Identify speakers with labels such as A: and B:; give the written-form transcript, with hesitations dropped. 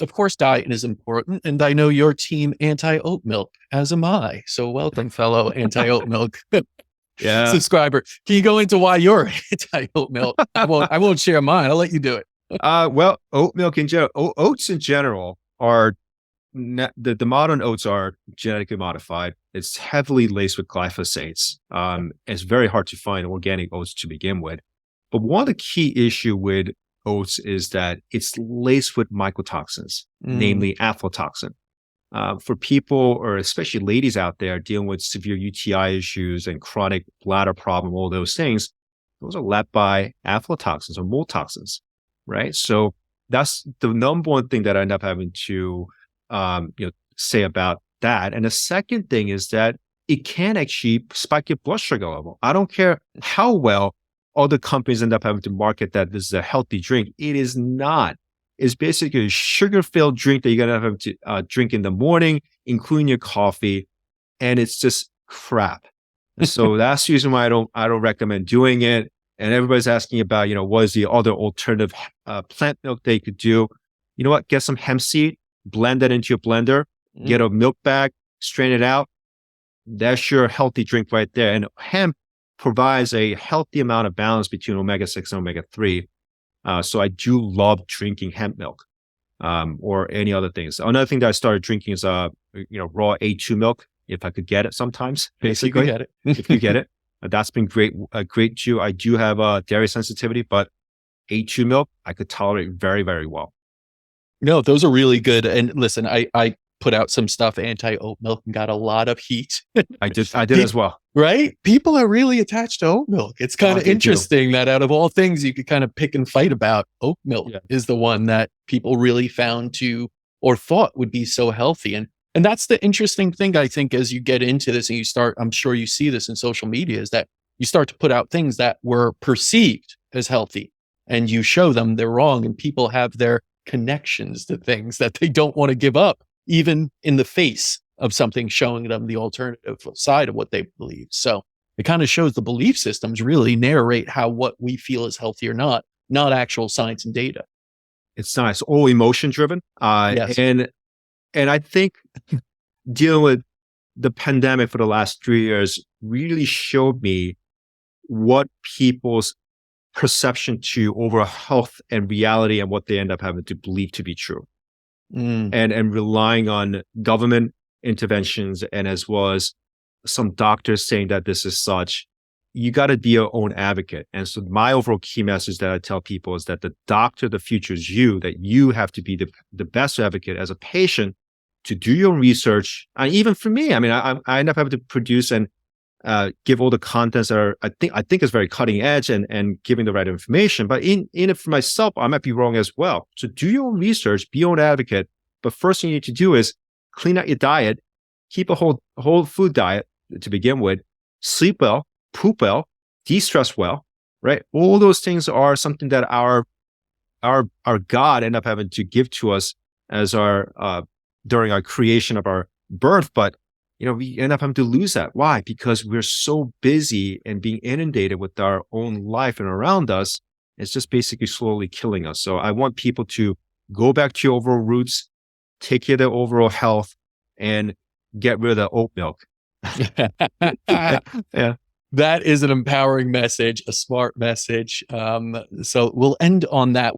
A: of course, diet is important. And I know your team anti-oat milk, as am I. So welcome, fellow anti-oat milk
B: Yeah.
A: subscriber. Can you go into why you're anti-oat milk? I won't share mine. I'll let you do it.
B: Well, oat milk in general, oats in general are the modern oats are genetically modified. It's heavily laced with glyphosates. It's very hard to find organic oats to begin with. But one of the key issue with oats is that it's laced with mycotoxins, namely aflatoxin. For people, or especially ladies out there dealing with severe UTI issues and chronic bladder problem, all those things, those are led by aflatoxins or mold toxins, right? So that's the number one thing that I end up having to say about that. And the second thing is that it can actually spike your blood sugar level. I don't care how well other companies end up having to market that this is a healthy drink. It is not. It's basically a sugar-filled drink that you're gonna have to drink in the morning, including your coffee, and it's just crap. So that's the reason why I don't recommend doing it. And everybody's asking about, what is the other alternative plant milk they could do? You know what? Get some hemp seed, blend that into your blender, get a milk bag, strain it out. That's your healthy drink right there. And hemp provides a healthy amount of balance between omega-6 and omega-3. So I do love drinking hemp milk, or any other things. Another thing that I started drinking is, raw A2 milk, if I could get it sometimes, basically.
A: If you get it.
B: If you get it. That's been great, great too. I do have a dairy sensitivity, but A2 milk, I could tolerate very, very well.
A: No, those are really good. And listen, I put out some stuff anti-oat milk and got a lot of heat.
B: I did as well.
A: Right? People are really attached to oat milk. It's kind of interesting that out of all things you could kind of pick and fight about, oat milk is the one that people really found or thought would be so healthy. And that's the interesting thing, I think, as you get into this and you start, I'm sure you see this in social media, is that you start to put out things that were perceived as healthy and you show them they're wrong, and people have their connections to things that they don't want to give up, even in the face of something showing them the alternative side of what they believe. So it kind of shows the belief systems really narrate what we feel is healthy or not actual science and data.
B: It's not. It's all emotion driven.
A: Yes.
B: And I think dealing with the pandemic for the last 3 years really showed me what people's perception to over health and reality and what they end up having to believe to be true. And relying on government interventions, and as well as some doctors saying that this is such. You got to be your own advocate. And so my overall key message that I tell people is that the doctor of the future is you, that you have to be the best advocate as a patient to do your own research. And even for me, I mean, I end up having to produce and give all the contents that are, I think is very cutting edge and giving the right information. But in it for myself, I might be wrong as well. So do your own research, be your own advocate. But first thing you need to do is clean out your diet, keep a whole food diet to begin with, sleep well, poop well, de-stress well, right? All those things are something that our God ended up having to give to us as during our creation of our birth. But, we end up having to lose that. Why? Because we're so busy and being inundated with our own life and around us. It's just basically slowly killing us. So I want people to go back to your overall roots, take care of their overall health, and get rid of the oat milk.
A: Yeah. That is an empowering message, a smart message. So we'll end on that.